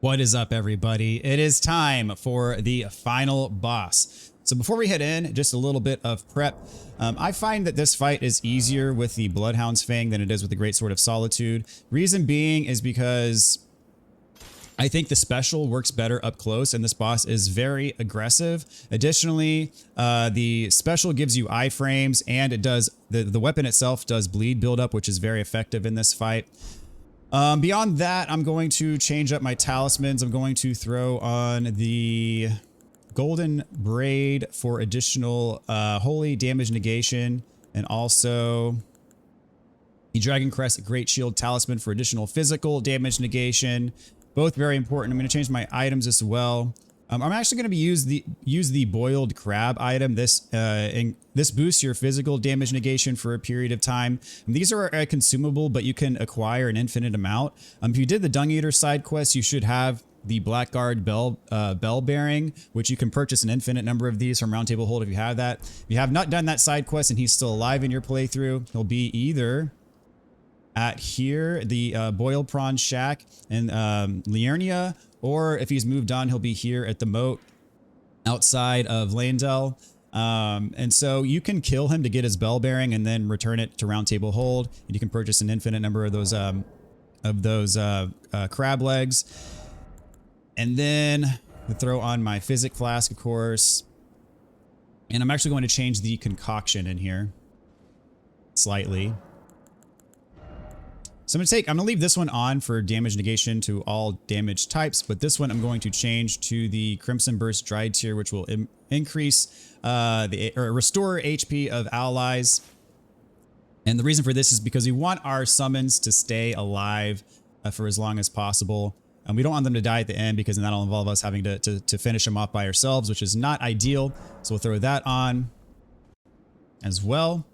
What is up, everybody? It is time for the final boss. So before we head in, just a little bit of prep. I find that this fight is easier with the Bloodhound's Fang than it is with the Great Sword of Solitude. Reason being is because I think the special works better up close, and this boss is very aggressive. Additionally, the special gives you iframes, and it does the weapon itself does bleed buildup, which is very effective in this fight. Beyond that, I'm going to change up my talismans. I'm going to throw on the Golden Braid for additional holy damage negation, and also the Dragon Crest Great Shield Talisman for additional physical damage negation. Both very important. I'm going to change my items as well. I'm actually going to use the boiled crab item. This boosts your physical damage negation for a period of time. And these are a consumable, but you can acquire an infinite amount. If you did the Dung Eater side quest, you should have the Blackguard bell bearing, which you can purchase an infinite number of these from Roundtable Hold if you have that. If you have not done that side quest and he's still alive in your playthrough, he'll be either at here, the Boiled Prawn Shack in Liurnia, or if he's moved on, he'll be here at the moat outside of Landell. And so you can kill him to get his bell bearing and then return it to Roundtable Hold, and you can purchase an infinite number of those crab legs. And then we'll throw on my Physic Flask, of course. And I'm actually going to change the concoction in here slightly. So I'm going to leave this one on for damage negation to all damage types, but this one I'm going to change to the Crimson Burst Dried Tear, which will increase restore HP of allies. And the reason for this is because we want our summons to stay alive for as long as possible. And we don't want them to die at the end, because then that'll involve us having to finish them off by ourselves, which is not ideal. So we'll throw that on as well.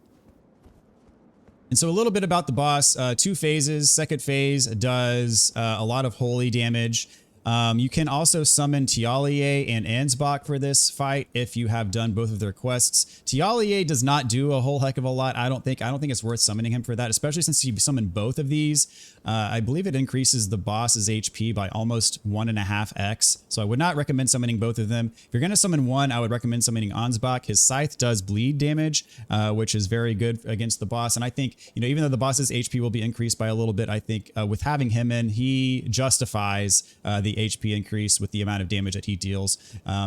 And so a little bit about the boss, 2 phases. Second phase does a lot of holy damage. You can also summon Tialier and Ansbach for this fight if you have done both of their quests. Tialier does not do a whole heck of a lot. I don't think it's worth summoning him for that, especially since you summon both of these. I believe it increases the boss's HP by almost 1.5x. So I would not recommend summoning both of them. If you're going to summon one, I would recommend summoning Ansbach. His scythe does bleed damage, which is very good against the boss. And I think, even though the boss's HP will be increased by a little bit, I think with having him in, he justifies the HP increase with the amount of damage that he deals.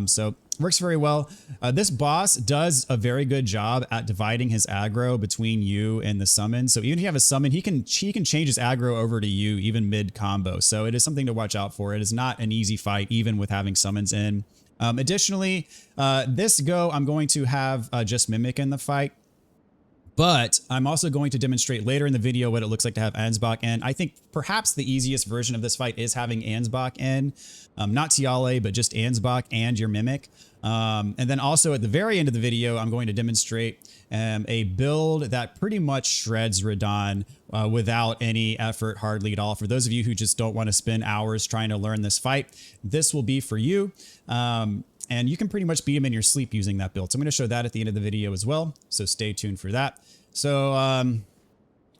So works very well. This boss does a very good job at dividing his aggro between you and the summon. So even if you have a summon, he can change his aggro over to you even mid combo. So it is something to watch out for. It is not an easy fight, even with having summons in. Additionally, this go, I'm going to have just Mimic in the fight. But I'm also going to demonstrate later in the video what it looks like to have Ansbach in. I think perhaps the easiest version of this fight is having Ansbach in. Not Tiale, but just Ansbach and your Mimic. And then also at the very end of the video, I'm going to demonstrate a build that pretty much shreds Radahn without any effort, hardly at all. For those of you who just don't want to spend hours trying to learn this fight, this will be for you. And you can pretty much beat him in your sleep using that build. So I'm going to show that at the end of the video as well. So stay tuned for that. So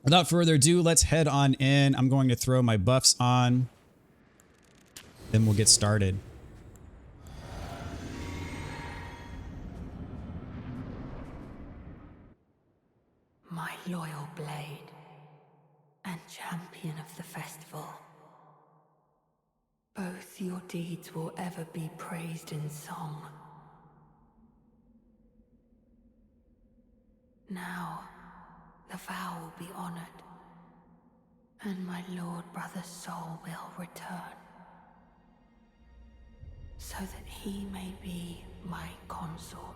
without further ado, let's head on in. I'm going to throw my buffs on. Then we'll get started. My loyal blade and champion of the festival. Both your deeds will ever be praised in song. Now, the vow will be honored, and my lord brother's soul will return, so that he may be my consort.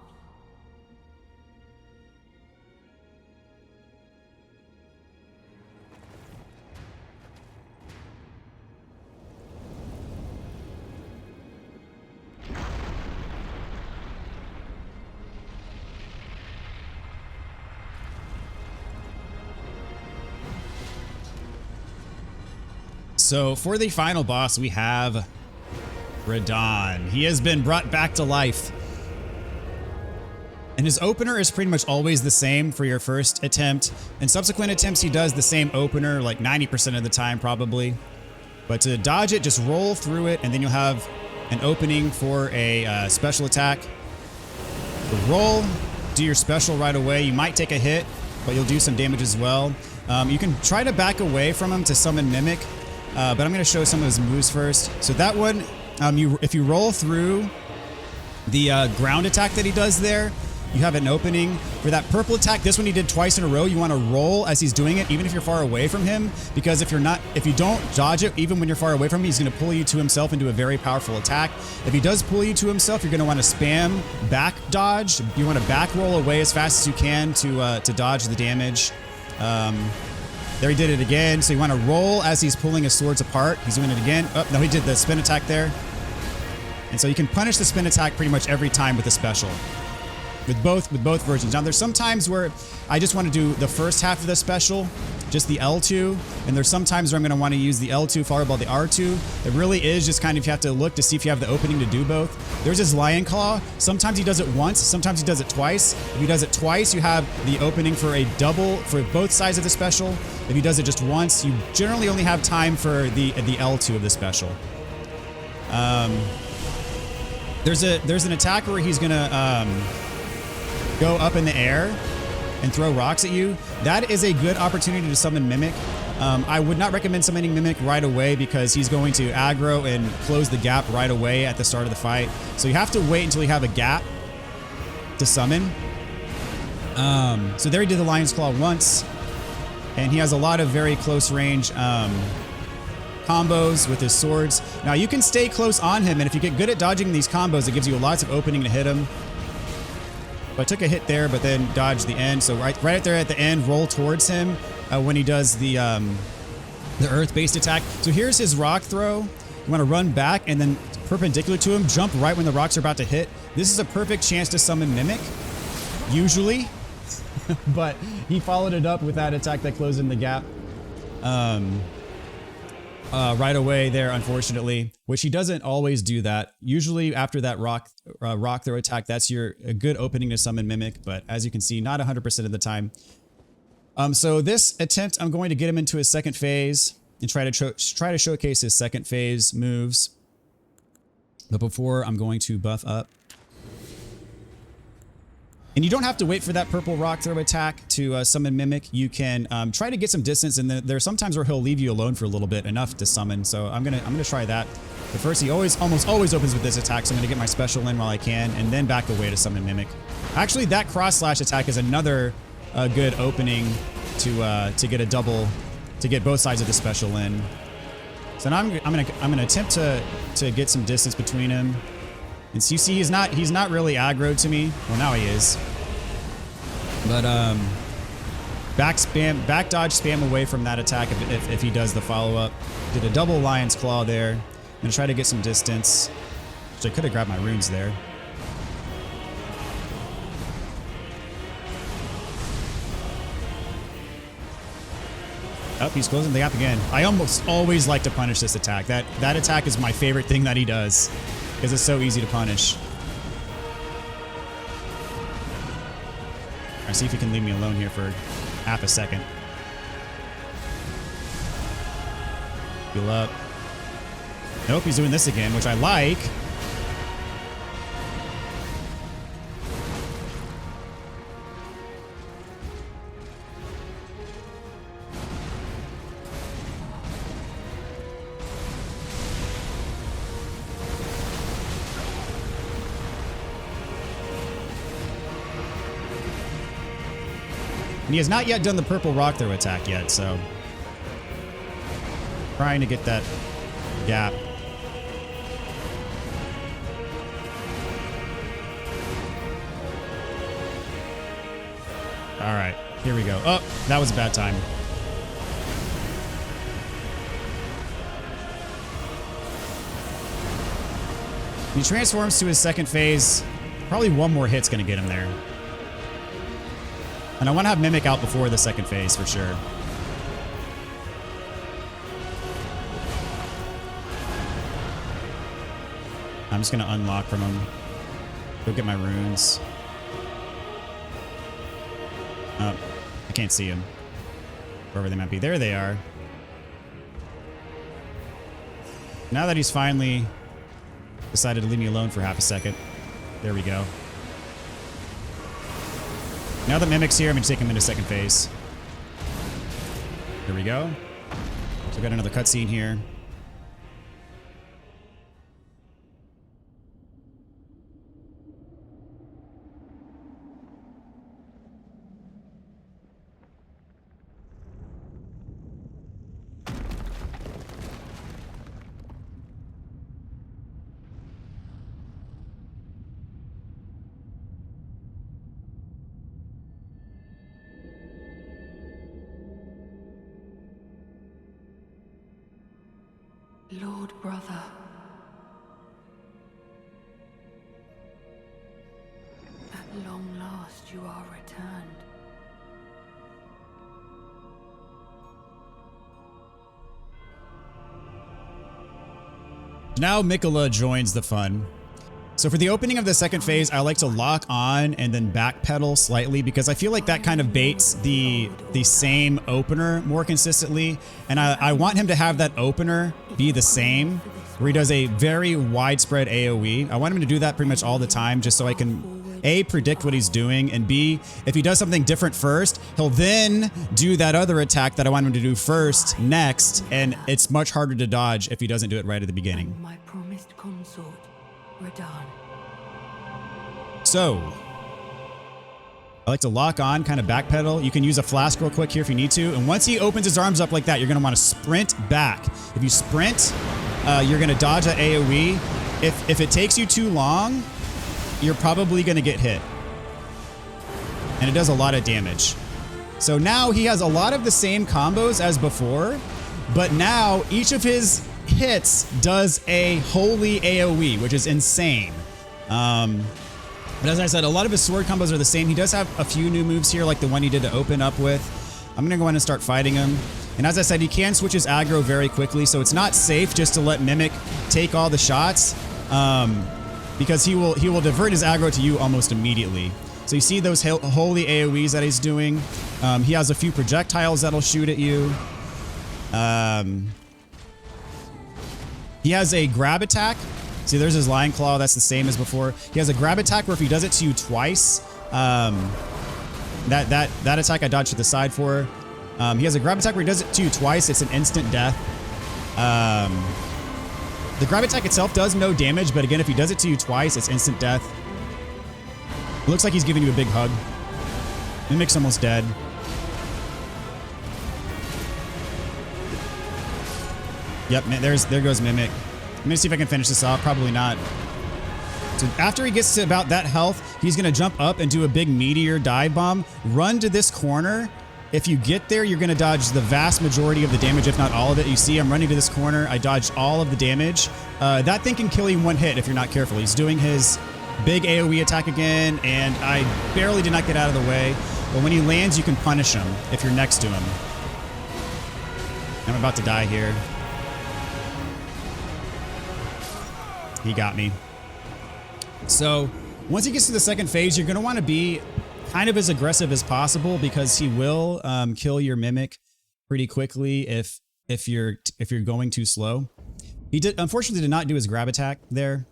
So for the final boss, we have Radahn. He has been brought back to life. And his opener is pretty much always the same for your first attempt. In subsequent attempts, he does the same opener like 90% of the time, probably. But to dodge it, just roll through it, and then you'll have an opening for a special attack. So roll, do your special right away. You might take a hit, but you'll do some damage as well. You can try to back away from him to summon Mimic, but I'm going to show some of his moves first. So that one, if you roll through the ground attack that he does there, you have an opening. For that purple attack, this one he did twice in a row. You want to roll as he's doing it, even if you're far away from him, because if you don't dodge it, even when you're far away from him, he's going to pull you to himself into a very powerful attack. If he does pull you to himself, you're going to want to spam back dodge. You want to back roll away as fast as you can to dodge the damage. There he did it again. So you want to roll as he's pulling his swords apart. He's doing it again. Oh, no, he did the spin attack there. And so you can punish the spin attack pretty much every time with the special. With both versions. Now there's some times where I just want to do the first half of the special, just the L2, and there's some times where I'm going to want to use the L2 followed by the R2. It really is just kind of, you have to look to see if you have the opening to do both. There's his Lion Claw. Sometimes he does it once, sometimes he does it twice. If he does it twice, you have the opening for a double for both sides of the special. If he does it just once, you generally only have time for the L2 of the special. There's an attack where he's gonna go up in the air and throw rocks at you. That is a good opportunity to summon Mimic. I would not recommend summoning Mimic right away because he's going to aggro and close the gap right away at the start of the fight. So you have to wait until you have a gap to summon. So there he did the Lion's Claw once, and he has a lot of very close range combos with his swords. Now you can stay close on him, and if you get good at dodging these combos, it gives you lots of opening to hit him. But I took a hit there, but then dodged the end. So right there at the end, roll towards him when he does the earth-based attack. So here's his rock throw. You want to run back and then perpendicular to him, jump right when the rocks are about to hit. This is a perfect chance to summon Mimic, usually. But he followed it up with that attack that closed in the gap right away there, unfortunately, which he doesn't always do that. Usually after that rock throw attack, that's a good opening to summon Mimic, but as you can see, not 100% of the time. So this attempt, I'm going to get him into his second phase and try to showcase his second phase moves. But before, I'm going to buff up. And you don't have to wait for that purple rock throw attack to summon Mimic. You can try to get some distance, and there are some times where he'll leave you alone for a little bit, enough to summon. So I'm gonna try that. But first, he almost always opens with this attack, so I'm gonna get my special in while I can, and then back away to summon Mimic. Actually, that cross slash attack is another good opening to get a double, to get both sides of the special in. So now I'm gonna attempt to get some distance between him. And so you see, he's not really aggroed to me. Well, now he is. But back dodge spam away from that attack if he does the follow up. Did a double Lion's Claw there. I'm gonna try to get some distance. Which I could have grabbed my runes there. Oh, he's closing the gap again. I almost always like to punish this attack. That attack is my favorite thing that he does, because it's so easy to punish. Alright, see if he can leave me alone here for half a second. Heal up. Nope, he's doing this again, which I like. And he has not yet done the purple rock throw attack yet, so trying to get that gap. All right, here we go. Oh, that was a bad time. He transforms to his second phase. Probably one more hit's gonna get him there. And I want to have Mimic out before the second phase for sure. I'm just going to unlock from him. Go get my runes. Oh, I can't see him. Wherever they might be. There they are. Now that he's finally decided to leave me alone for half a second. There we go. Now the Mimic's here, I'm going to take him into second phase. There we go. So we got another cutscene here. Lord brother. At long last you are returned. Now Mikola joins the fun. So for the opening of the second phase, I like to lock on and then backpedal slightly because I feel like that kind of baits the same opener more consistently. And I want him to have that opener be the same, where he does a very widespread AoE. I want him to do that pretty much all the time just so I can A, predict what he's doing, and B, if he does something different first, he'll then do that other attack that I want him to do first, next, and it's much harder to dodge if he doesn't do it right at the beginning. My promised consort, Radahn. So, I like to lock on, kind of backpedal. You can use a flask real quick here if you need to. And once he opens his arms up like that, you're going to want to sprint back. If you sprint, you're going to dodge that AoE. If it takes you too long, you're probably going to get hit. And it does a lot of damage. So now he has a lot of the same combos as before, but now each of his hits does a holy AoE, which is insane. But as I said, a lot of his sword combos are the same. He does have a few new moves here, like the one he did to open up with. I'm going to go in and start fighting him. And as I said, he can switch his aggro very quickly, so it's not safe just to let Mimic take all the shots, because he will divert his aggro to you almost immediately. So you see those holy AoEs that he's doing. He has a few projectiles that'll shoot at you. He has a grab attack. See, there's his Lion Claw. That's the same as before. He has a grab attack where if he does it to you twice, that attack I dodged to the side for. He has a grab attack where he does it to you twice. It's an instant death. The grab attack itself does no damage, but again, if he does it to you twice, it's instant death. It looks like he's giving you a big hug. Mimic's almost dead. Yep, there goes Mimic. I'm gonna see if I can finish this off. Probably not. So after he gets to about that health, he's gonna jump up and do a big meteor dive bomb. Run to this corner. If you get there, you're gonna dodge the vast majority of the damage, if not all of it. You see, I'm running to this corner. I dodged all of the damage. That thing can kill you in one hit if you're not careful. He's doing his big AoE attack again, and I barely did not get out of the way. But when he lands, you can punish him if you're next to him. I'm about to die here. He got me. So once he gets to the second phase, you're going to want to be kind of as aggressive as possible because he will kill your Mimic pretty quickly if you're going too slow. He unfortunately did not do his grab attack there.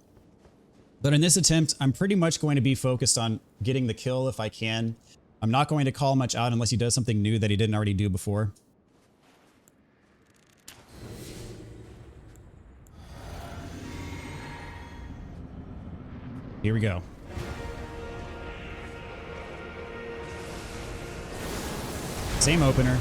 But in this attempt, I'm pretty much going to be focused on getting the kill if I can. I'm not going to call much out unless he does something new that he didn't already do before. Here we go. Same opener.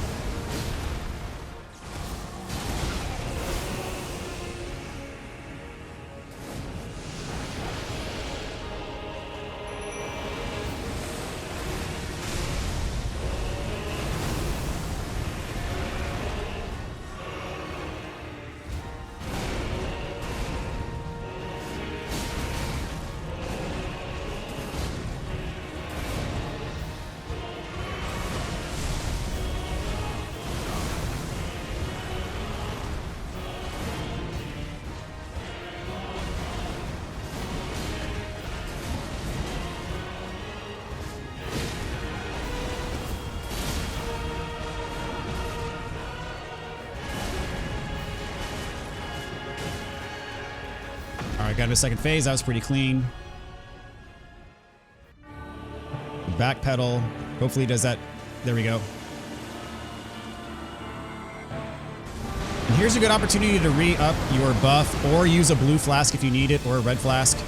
right, got him a second phase. That was pretty clean. Back pedal. Hopefully he does that. There we go. And here's a good opportunity to re-up your buff or use a blue flask if you need it, or a red flask.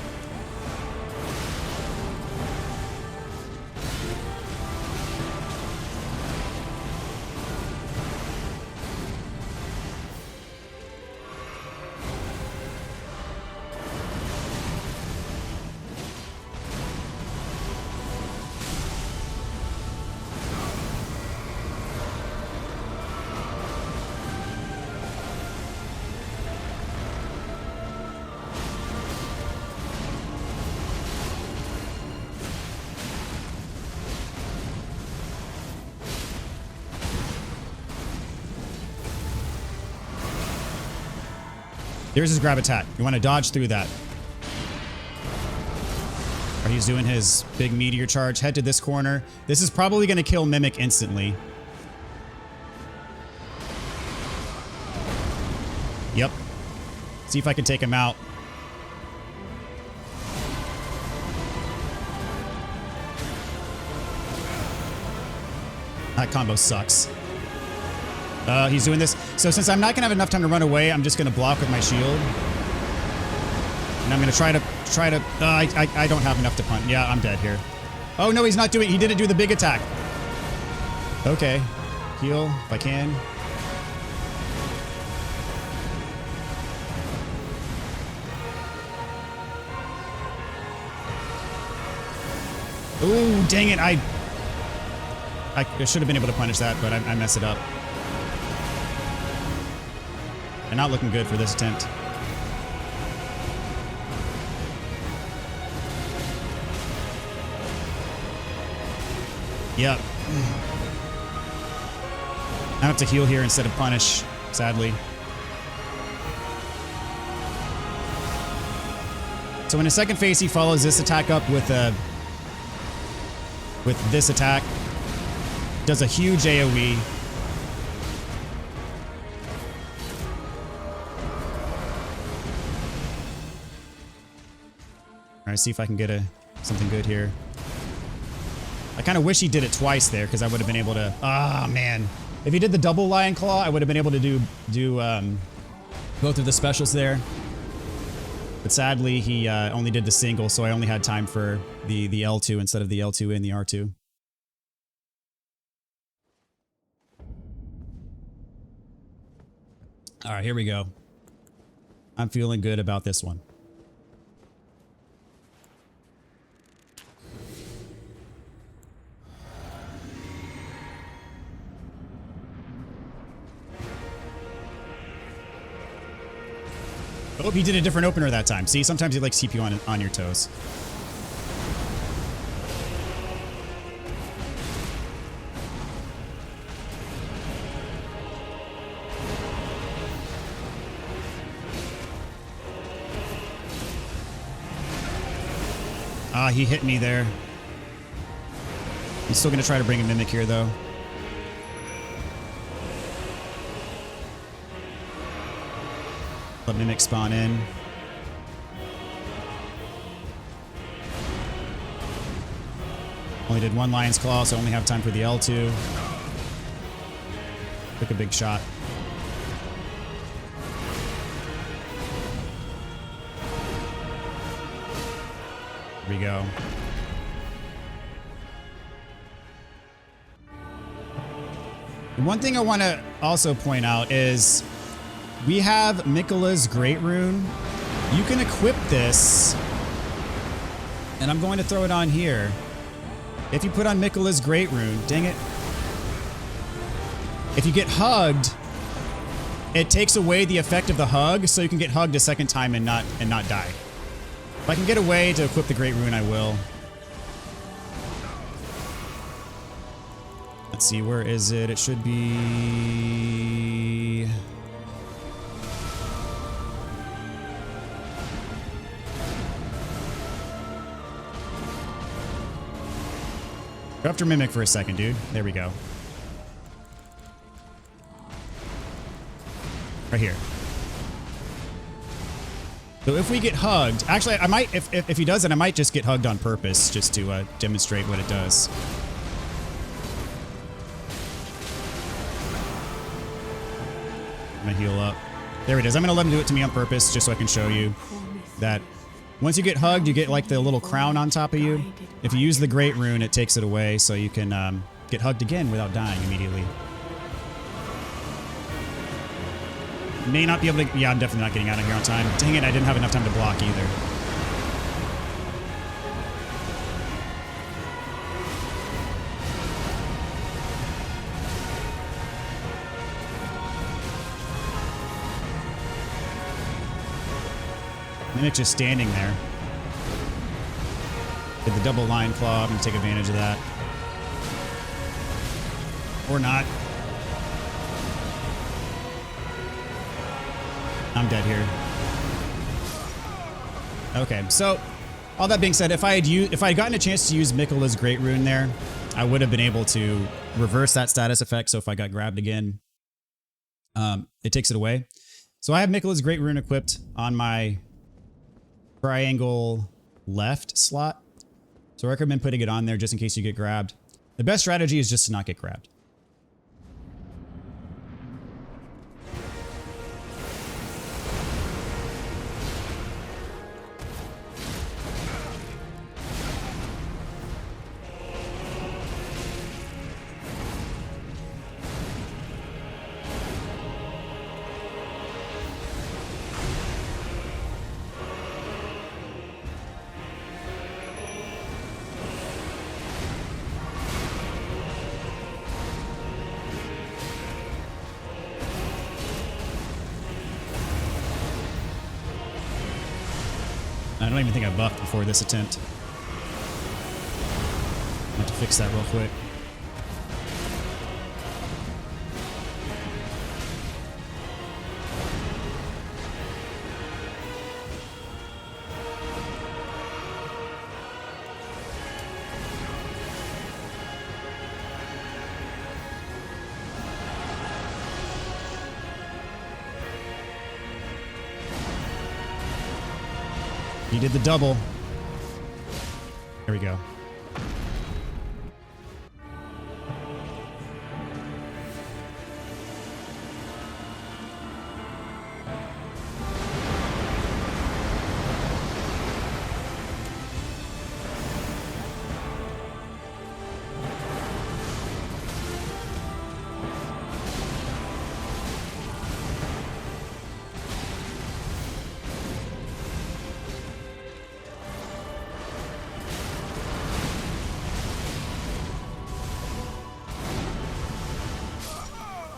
There's his grab attack. You want to dodge through that. Or he's doing his big meteor charge. Head to this corner. This is probably going to kill Mimic instantly. Yep. See if I can take him out. That combo sucks. He's doing this. So since I'm not going to have enough time to run away, I'm just going to block with my shield. And I'm going to try to... I don't have enough to punt. Yeah, I'm dead here. Oh, no, he's not doing... He didn't do the big attack. Okay. Heal if I can. Ooh, dang it. I should have been able to punish that, but I messed it up. And not looking good for this attempt. Yep. I have to heal here instead of punish, sadly. So in a second phase, he follows this attack up with this attack. Does a huge AoE. Alright, see if I can get something good here. I kind of wish he did it twice there, because I would have been able to... Ah, man. If he did the double Lion Claw, I would have been able to do both of the specials there. But sadly, he only did the single, so I only had time for the L2 instead of the L2 and the R2. Alright, here we go. I'm feeling good about this one. Oh, he did a different opener that time. See, sometimes he likes to keep you on your toes. Ah, he hit me there. He's still going to try to bring a Mimic here, though. Let Mimic spawn in. Only did one Lion's Claw, so I only have time for the L2. Took a big shot. Here we go. And one thing I want to also point out is we have Miquella's Great Rune. You can equip this, and I'm going to throw it on here. If you put on Miquella's Great Rune, dang it. If you get hugged, it takes away the effect of the hug, so you can get hugged a second time and not die. If I can get a way to equip the Great Rune, I will. Let's see, where is it? It should be... Go after Mimic for a second, dude. There we go. Right here. So if we get hugged, actually, I might, if he does it, I might just get hugged on purpose just to demonstrate what it does. I'm gonna heal up. There it is. I'm gonna let him do it to me on purpose just so I can show you that once you get hugged, you get like the little crown on top of you. If you use the Great Rune, it takes it away so you can get hugged again without dying immediately. May not be able to... Yeah, I'm definitely not getting out of here on time. Dang it, I didn't have enough time to block either. Mimic just standing there. Did the double line claw. I'm going to take advantage of that. Or not. I'm dead here. Okay, so all that being said, if I had gotten a chance to use Miquella's Great Rune there, I would have been able to reverse that status effect. So if I got grabbed again, it takes it away. So I have Miquella's Great Rune equipped on my triangle left slot. So I recommend putting it on there just in case you get grabbed. The best strategy is just to not get grabbed. I don't even think I buffed before this attempt. I have to fix that real quick. He did the double. There we go.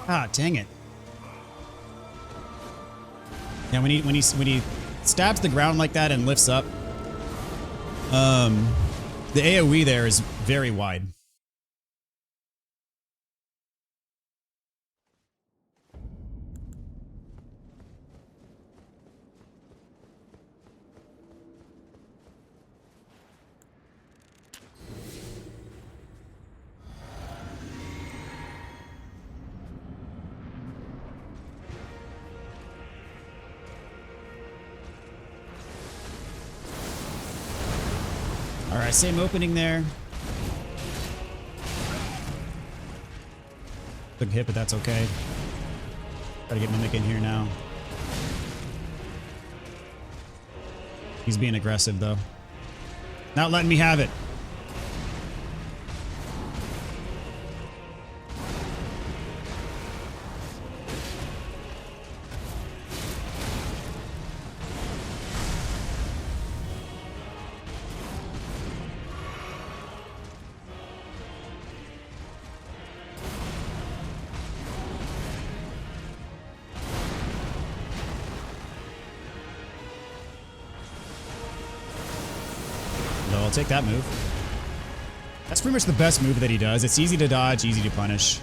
Ah, dang it. Yeah, when he stabs the ground like that and lifts up, the AoE there is very wide. Alright, same opening there. Took a hit, but that's okay. Gotta get Mimic in here now. He's being aggressive, though. Not letting me have it. I'll take that move. That's pretty much the best move that he does. It's easy to dodge, easy to punish.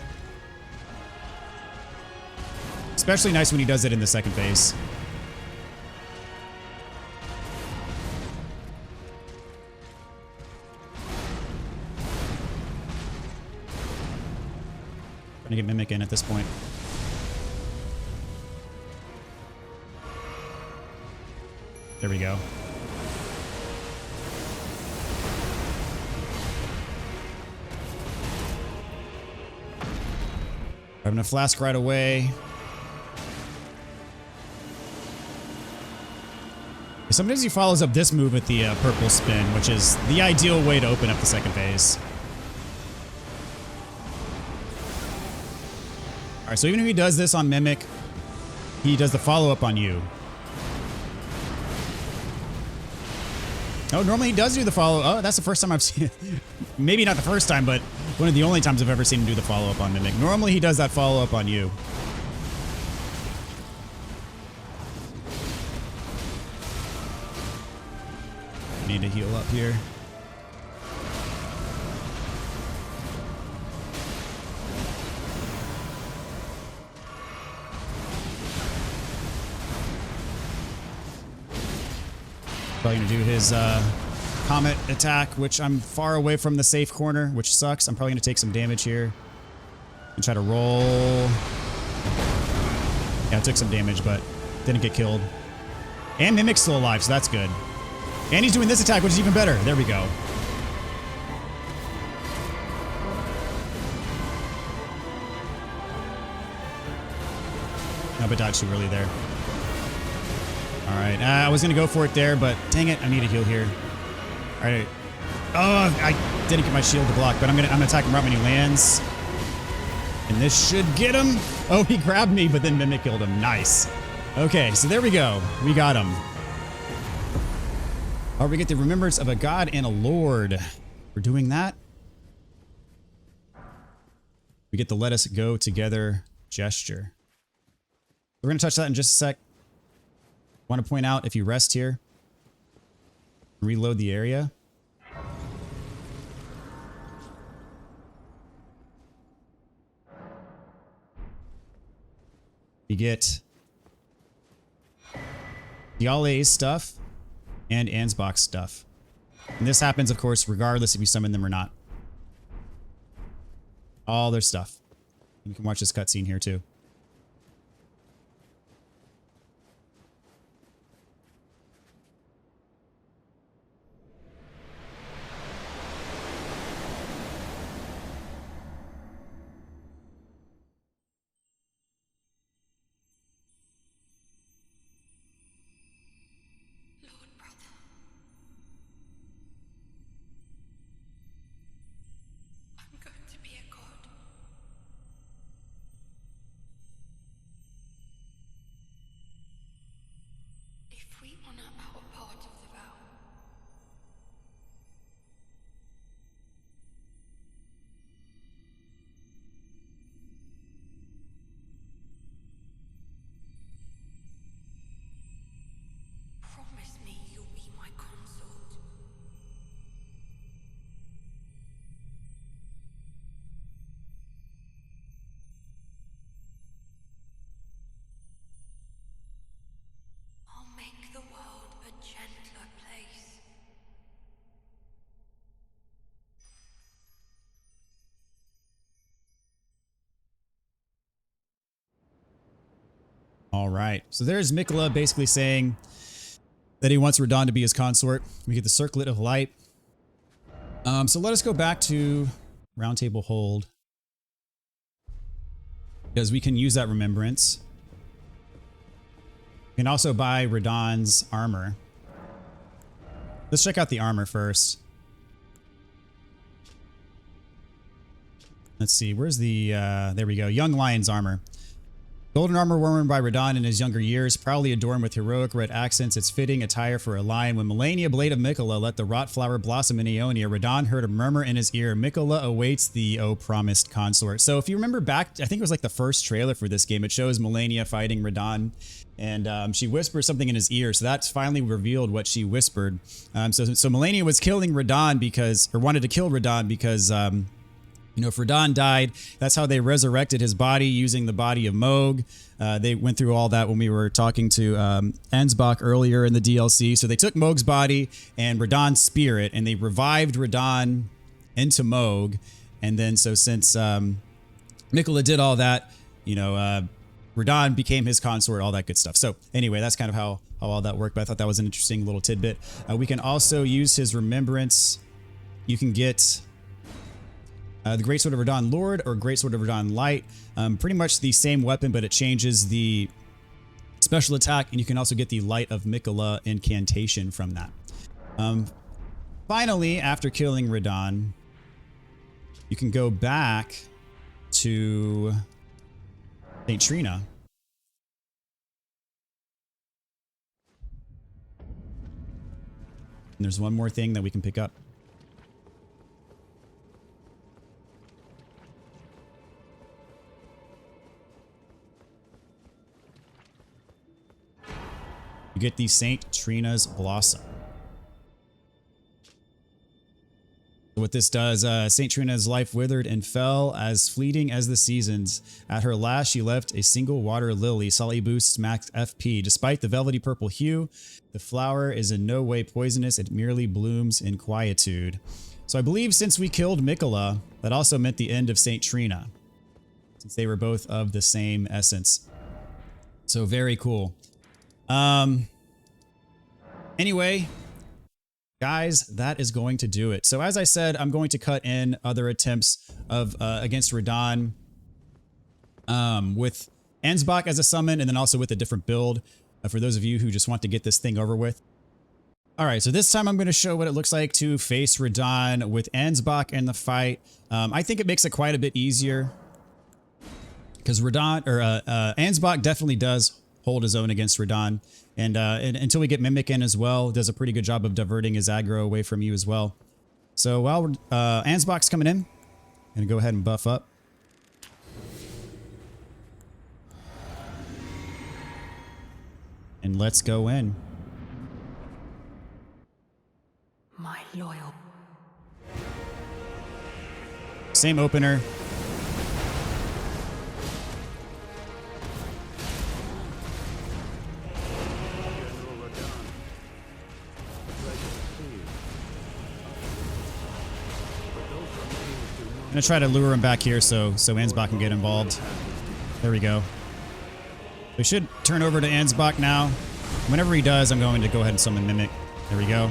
Especially nice when he does it in the second phase. Trying to get Mimic in at this point. There we go. Grabbing a flask right away. Sometimes he follows up this move with the purple spin, which is the ideal way to open up the second phase. Alright, so even if he does this on Mimic, he does the follow-up on you. Oh, normally he does do the follow. Oh, that's the first time I've seen it. Maybe not the first time, but one of the only times I've ever seen him do the follow-up on Mimic. Normally he does that follow-up on you. Need to heal up here. Probably gonna do his comet attack, which I'm far away from the safe corner, which sucks. I'm probably gonna take some damage here and try to roll. Yeah, I took some damage, but didn't get killed. And Mimic's still alive, so that's good. And he's doing this attack, which is even better. There we go. No, but dodged too early there. All right, I was gonna go for it there, but dang it, I need a heal here. All right. Oh, I didn't get my shield to block, but I'm gonna attack him right when he lands. And this should get him. Oh, he grabbed me, but then Mimic killed him. Nice. Okay, so there we go. We got him. All right, we get the remembrance of a god and a lord. We're doing that. We get the let us go together gesture. We're going to touch that in just a sec. Want to point out, if you rest here, reload the area. You get Diale's stuff and Ansbach's stuff. And this happens, of course, regardless if you summon them or not. All their stuff. You can watch this cutscene here too. All right, so there's Miquella basically saying that he wants Radahn to be his consort. We get the Circlet of Light. So let us go back to Round Table Hold, because we can use that remembrance. We can also buy Radahn's armor. Let's check out the armor first. Let's see, where's the, there we go, Young Lion's armor. Golden armor worn by Radahn in his younger years, proudly adorned with heroic red accents, its fitting attire for a lion. When Melania, blade of Miquella, let the wrought flower blossom in Aeonia, Radahn heard a murmur in his ear. Miquella awaits the promised consort. So if you remember back, I think it was like the first trailer for this game, it shows Melania fighting Radahn, and she whispers something in his ear. So that's finally revealed what she whispered. So Melania was killing Radahn because, or wanted to kill Radahn because, you know, if Radahn died, that's how they resurrected his body using the body of Mohg. They went through all that when we were talking to Ansbach earlier in the DLC. So they took Mohg's body and Radahn's spirit, and they revived Radahn into Mohg. And then, so since Miquella did all that, you know, Radahn became his consort, all that good stuff. So anyway, that's kind of how all that worked, but I thought that was an interesting little tidbit. We can also use his remembrance. You can get the Great Sword of Radahn Lord or Great Sword of Radahn Light. Pretty much the same weapon, but it changes the special attack, and you can also get the Light of Mikola incantation from that. Finally, after killing Radahn, you can go back to St. Trina. And there's one more thing that we can pick up. You get the St. Trina's Blossom. What this does, St. Trina's life withered and fell as fleeting as the seasons. At her last, she left a single water lily. Slightly boosts max FP. Despite the velvety purple hue, the flower is in no way poisonous. It merely blooms in quietude. So I believe since we killed Mikola, that also meant the end of St. Trina, since they were both of the same essence. So very cool. Anyway, guys, that is going to do it. So as I said, I'm going to cut in other attempts of against Radahn with Ansbach as a summon, and then also with a different build for those of you who just want to get this thing over with. All right, so this time I'm going to show what it looks like to face Radahn with Ansbach in the fight. I think it makes it quite a bit easier because Ansbach definitely does hold his own against Radahn. And until we get Mimic in as well, does a pretty good job of diverting his aggro away from you as well. So while Ansbach's coming in, I'm going to go ahead and buff up. And let's go in. My loyal. Same opener. I'm gonna try to lure him back here so Ansbach can get involved. There we go. We should turn over to Ansbach now. Whenever he does, I'm going to go ahead and summon Mimic. There we go.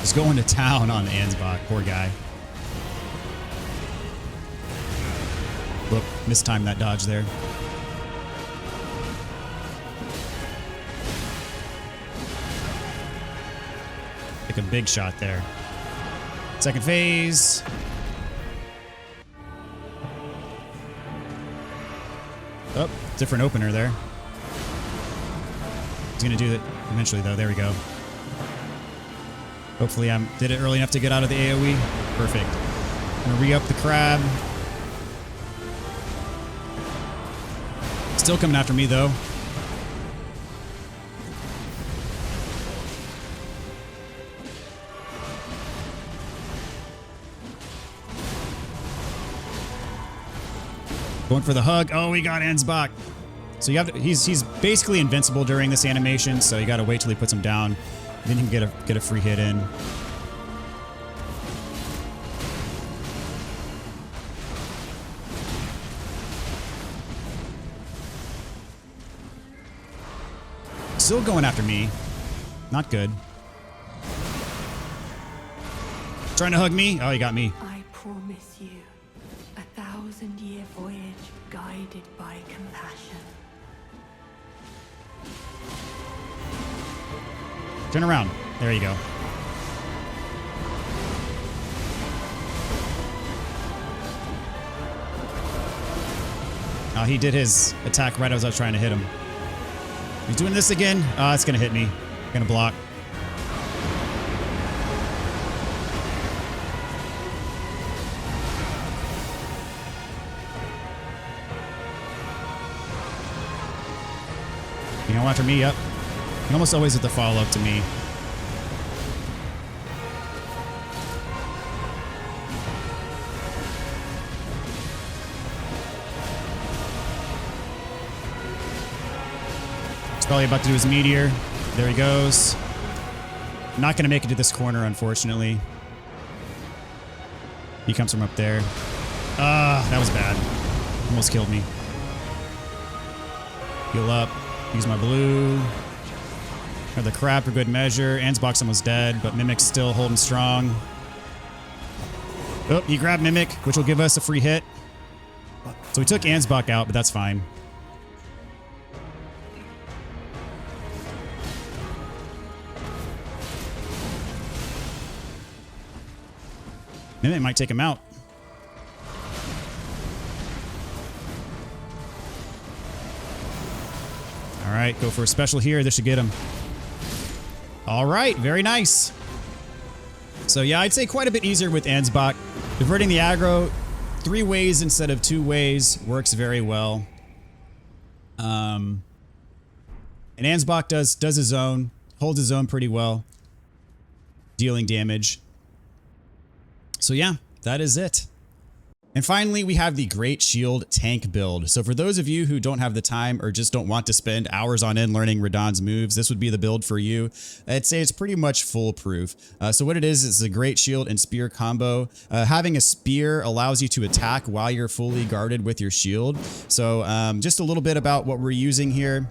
He's going to town on Ansbach, poor guy. Look, mistimed that dodge there. Like a big shot there. Second phase. Oh, different opener there. He's gonna do that eventually though. There we go. Hopefully I did it early enough to get out of the AoE. Perfect. I'm gonna re-up the crab. Still coming after me though. Going for the hug. Oh, we got Ansbach. So you have to, he's basically invincible during this animation, so you got to wait till he puts him down. Then you can get a free hit in. Still going after me. Not good. Trying to hug me. Oh, he got me. I promise you 1,000-year voyage guided by compassion. Turn around. There you go. Oh, he did his attack right as I was trying to hit him. He's doing this again. Oh, it's going to hit me. Going to block. You know, after me, yep. You almost always have to follow up to me. Probably about to do his meteor. There he goes. Not going to make it to this corner, unfortunately. He comes from up there. That was bad. Almost killed me. Heal up. Use my blue. Have the crap for good measure. Ansbach's almost dead, but Mimic's still holding strong. Oh, he grabbed Mimic, which will give us a free hit. So we took Ansbach out, but that's fine. Mimic might take him out. All right, go for a special here. This should get him. All right, very nice. So yeah, I'd say quite a bit easier with Ansbach. Diverting the aggro 3 ways instead of 2 ways works very well. And Ansbach does his own, holds his own pretty well, dealing damage. So yeah, that is it. And finally, we have the Great Shield tank build. So for those of you who don't have the time or just don't want to spend hours on end learning Radahn's moves, this would be the build for you. I'd say it's pretty much foolproof. So what it is a Great Shield and Spear combo. Having a Spear allows you to attack while you're fully guarded with your shield. So just a little bit about what we're using here.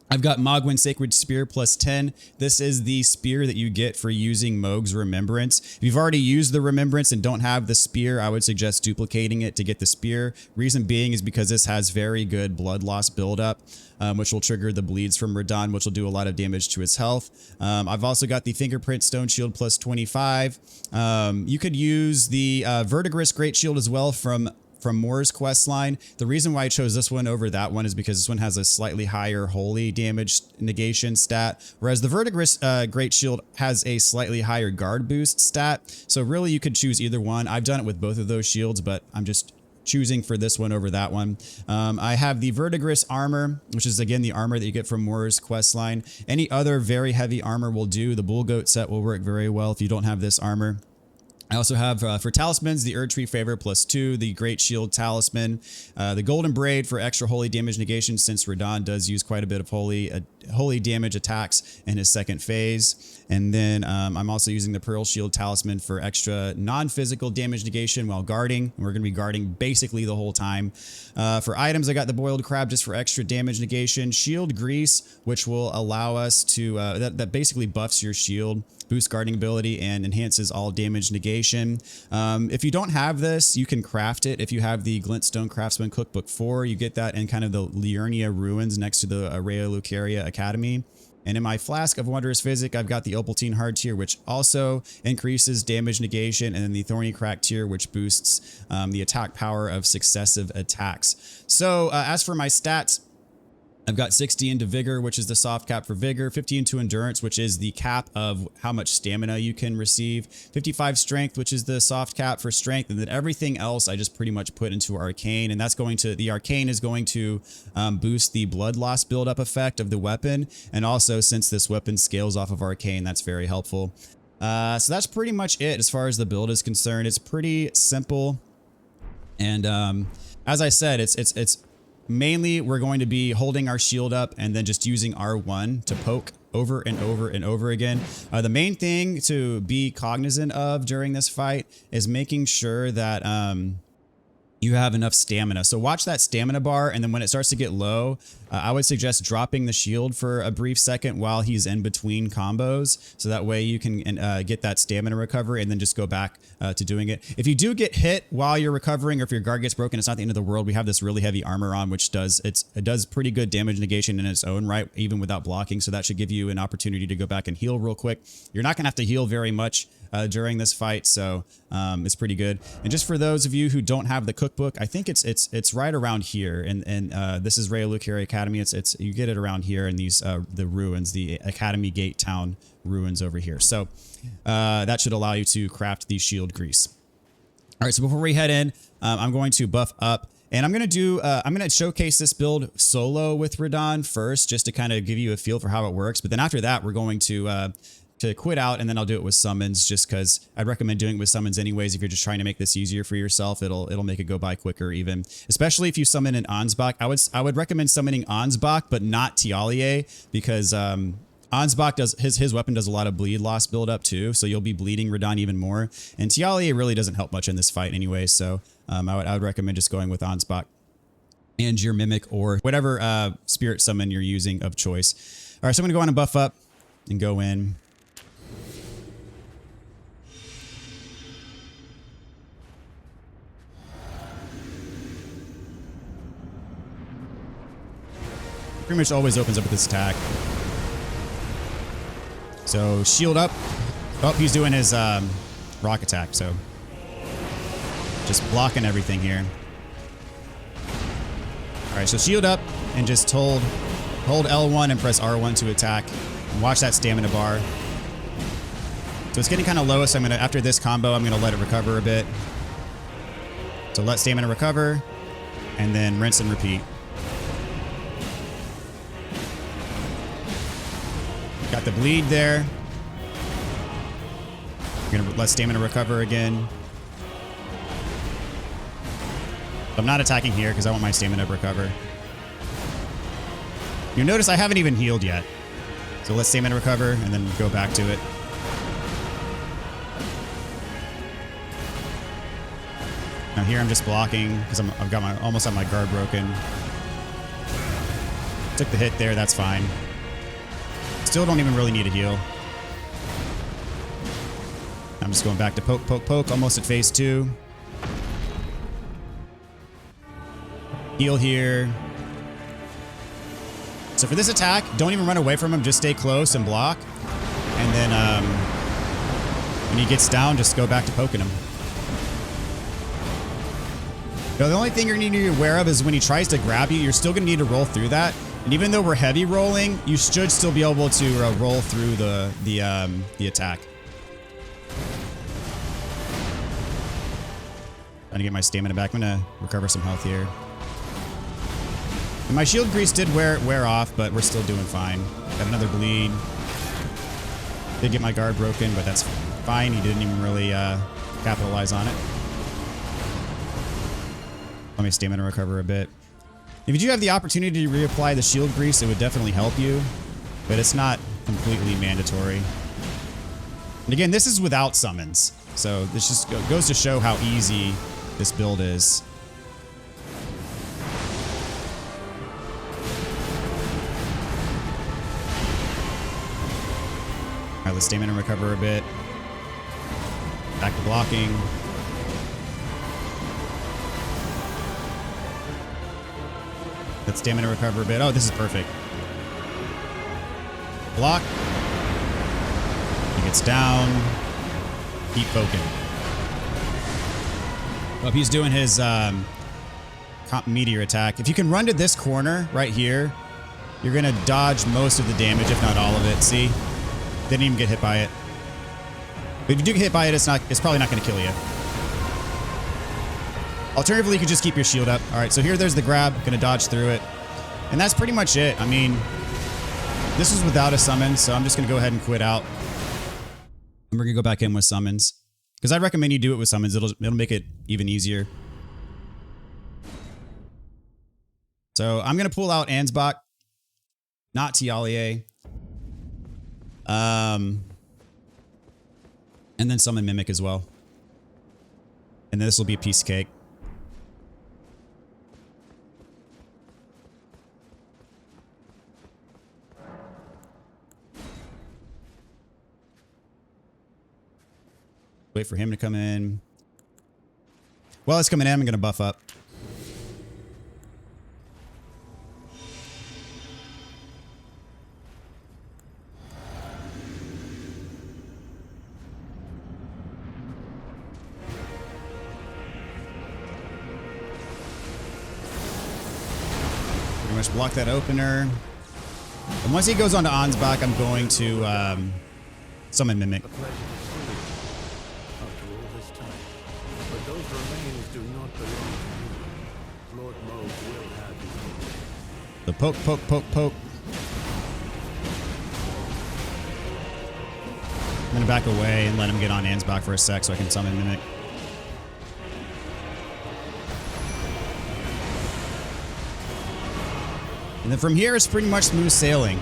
I've got Mogwin Sacred Spear plus 10. This is the spear that you get for using Mohg's Remembrance. If you've already used the Remembrance and don't have the spear, I would suggest duplicating it to get the spear. Reason being is because this has very good blood loss buildup, which will trigger the bleeds from Radahn, which will do a lot of damage to his health. I've also got the Fingerprint Stone Shield plus 25. You could use the Verdigris Great Shield as well from Moore's quest line. The reason why I chose this one over that one is because this one has a slightly higher holy damage negation stat, whereas the Verdigris Great Shield has a slightly higher guard boost stat. So really you could choose either one. I've done it with both of those shields, but I'm just choosing for this one over that one. I have the Verdigris armor, which is again the armor that you get from Moore's quest line. Any other very heavy armor will do. The Bull Goat set will work very well if you don't have this armor. I also have, for talismans, the Erdtree Favor plus 2, the Great Shield Talisman, the Golden Braid for extra holy damage negation, since Radahn does use quite a bit of holy damage attacks in his second phase. And then I'm also using the Pearl Shield Talisman for extra non-physical damage negation while guarding. We're going to be guarding basically the whole time. For items, I got the Boiled Crab just for extra damage negation. Shield Grease, which will allow us to, that basically buffs your shield, boosts guarding ability, and enhances all damage negation. If you don't have this, you can craft it. If you have the Glintstone Craftsman Cookbook 4, you get that in kind of the Liurnia ruins next to the Rhea Lucaria Academy. And in my Flask of Wondrous Physic, I've got the Opaltine Hard tier, which also increases damage negation, and then the Thorny Crack tier, which boosts the attack power of successive attacks. So as for my stats, I've got 60 into Vigor, which is the soft cap for Vigor, 50 into Endurance, which is the cap of how much stamina you can receive, 55 Strength, which is the soft cap for Strength, and then everything else I just pretty much put into Arcane, and that's going to, the Arcane is going to boost the blood loss buildup effect of the weapon, and also since this weapon scales off of Arcane, that's very helpful. So that's pretty much it as far as the build is concerned. It's pretty simple, and as I said, it's mainly, we're going to be holding our shield up and then just using R1 to poke over and over and over again. The main thing to be cognizant of during this fight is making sure that you have enough stamina. So watch that stamina bar, and then when it starts to get low, I would suggest dropping the shield for a brief second while he's in between combos, so that way you can get that stamina recovery and then just go back to doing it. If you do get hit while you're recovering, or if your guard gets broken, it's not the end of the world. We have this really heavy armor on, which it does pretty good damage negation in its own right, even without blocking, so that should give you an opportunity to go back and heal real quick. You're not gonna have to heal very much during this fight, so it's pretty good. And just for those of you who don't have the cookbook, I think it's right around here, and this is Rhea Lucaria Academy. It's you get it around here in these the ruins, the Academy Gate Town ruins over here. So that should allow you to craft the shield grease. All right, so before we head in, I'm going to buff up. And I'm going to showcase this build solo with Radahn first, just to kind of give you a feel for how it works. But then after that, we're going to to quit out, and then I'll do it with summons, just because I'd recommend doing it with summons anyways. If you're just trying to make this easier for yourself, it'll make it go by quicker, even. Especially if you summon an Ansbach. I would recommend summoning Ansbach, but not Tialier, because Ansbach does his weapon does a lot of bleed loss build up too, so you'll be bleeding Radahn even more. And Tialier really doesn't help much in this fight anyway, so I would recommend just going with Ansbach and your Mimic or whatever spirit summon you're using of choice. All right, so I'm gonna go on and buff up and go in. Pretty much always opens up with this attack. So shield up. Oh, he's doing his rock attack, so just blocking everything here. All right, so shield up and just hold L1 and press R1 to attack. And watch that stamina bar. So it's getting kind of low, so I'm gonna, after this combo, I'm gonna let it recover a bit. So let stamina recover, and then rinse and repeat. Got the bleed there. We're gonna let stamina recover again. I'm not attacking here because I want my stamina to recover. You'll notice I haven't even healed yet. So let stamina recover and then go back to it. Now here I'm just blocking because I've got almost my guard broken. Took the hit there, that's fine. Still don't even really need a heal. I'm just going back to poke, poke, poke, almost at phase 2. Heal here. So for this attack, don't even run away from him, just stay close and block. And then when he gets down, just go back to poking him. Now, the only thing you're going to need to be aware of is when he tries to grab you, you're still going to need to roll through that. And even though we're heavy rolling, you should still be able to roll through the attack. Trying to get my stamina back. I'm gonna recover some health here. And my shield grease did wear off, but we're still doing fine. Got another bleed. Did get my guard broken, but that's fine. He didn't even really capitalize on it. Let me stamina recover a bit. If you do have the opportunity to reapply the shield grease, it would definitely help you, but it's not completely mandatory. And again, this is without summons, so this just goes to show how easy this build is. All right, let's stamina recover a bit. Back to blocking. Let stamina recover a bit. Oh, this is perfect. Block. He gets down. Keep poking. Well, he's doing his meteor attack. If you can run to this corner right here, you're going to dodge most of the damage, if not all of it. See? Didn't even get hit by it. But if you do get hit by it, it's probably not going to kill you. Alternatively, you could just keep your shield up. All right, so there's the grab. Gonna dodge through it. And that's pretty much it. I mean, this was without a summon, so I'm just gonna go ahead and quit out. And we're gonna go back in with summons. Because I'd recommend you do it with summons. It'll make it even easier. So I'm gonna pull out Ansbach, not Tialier. And then summon Mimic as well. And this will be a piece of cake. Wait for him to come in. While it's coming in, I'm going to buff up. Pretty much block that opener. And once he goes on to Ansbach, I'm going to summon Mimic. The poke, poke, poke, poke. gonna back away and let him get on Ansbach for a sec so I can summon Mimic. And then from here, it's pretty much smooth sailing.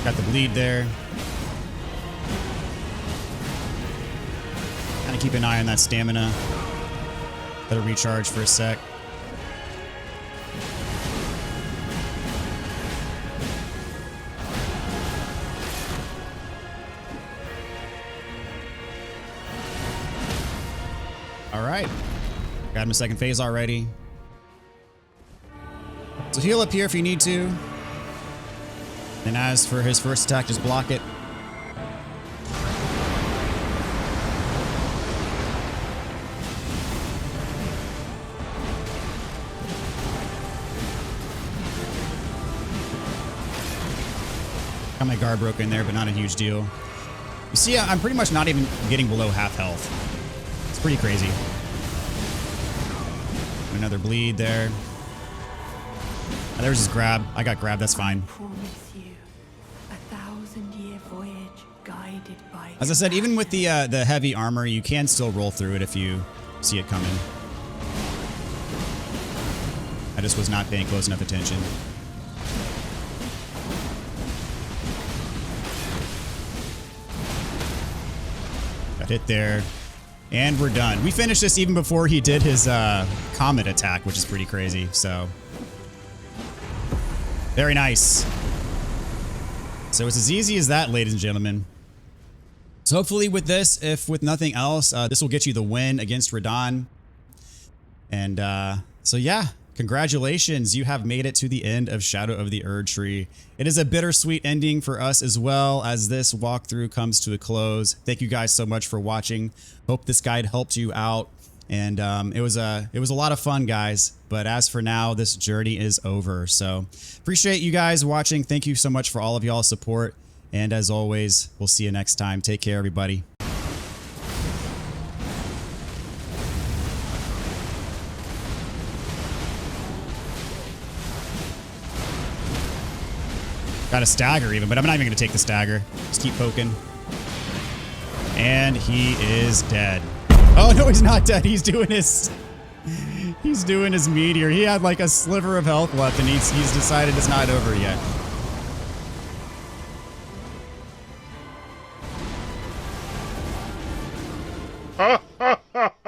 Got the bleed there. Kind of keep an eye on that stamina. Let it recharge for a sec. All right. Got him a second phase already. So heal up here if you need to. And as for his first attack, just block it. Got my guard broken there, but not a huge deal. You see, I'm pretty much not even getting below half health. It's pretty crazy. Another bleed there. Oh, there's his grab. I got grabbed, that's fine. As I said, even with the heavy armor, you can still roll through it if you see it coming. I just was not paying close enough attention. Got hit there. And we're done. We finished this even before he did his comet attack, which is pretty crazy, so. Very nice. So it's as easy as that, ladies and gentlemen. So hopefully with this, if with nothing else, this will get you the win against Radahn. And so yeah, congratulations. You have made it to the end of Shadow of the Erdtree. It is a bittersweet ending for us as well as this walkthrough comes to a close. Thank you guys so much for watching. Hope this guide helped you out. And it was a lot of fun, guys. But as for now, this journey is over. So appreciate you guys watching. Thank you so much for all of y'all's support. And as always, we'll see you next time. Take care, everybody. Got a stagger even, but I'm not even going to take the stagger. Just keep poking. And he is dead. Oh, no, he's not dead. He's doing his meteor. He had like a sliver of health left, and he's decided it's not over yet. Ha ha ha!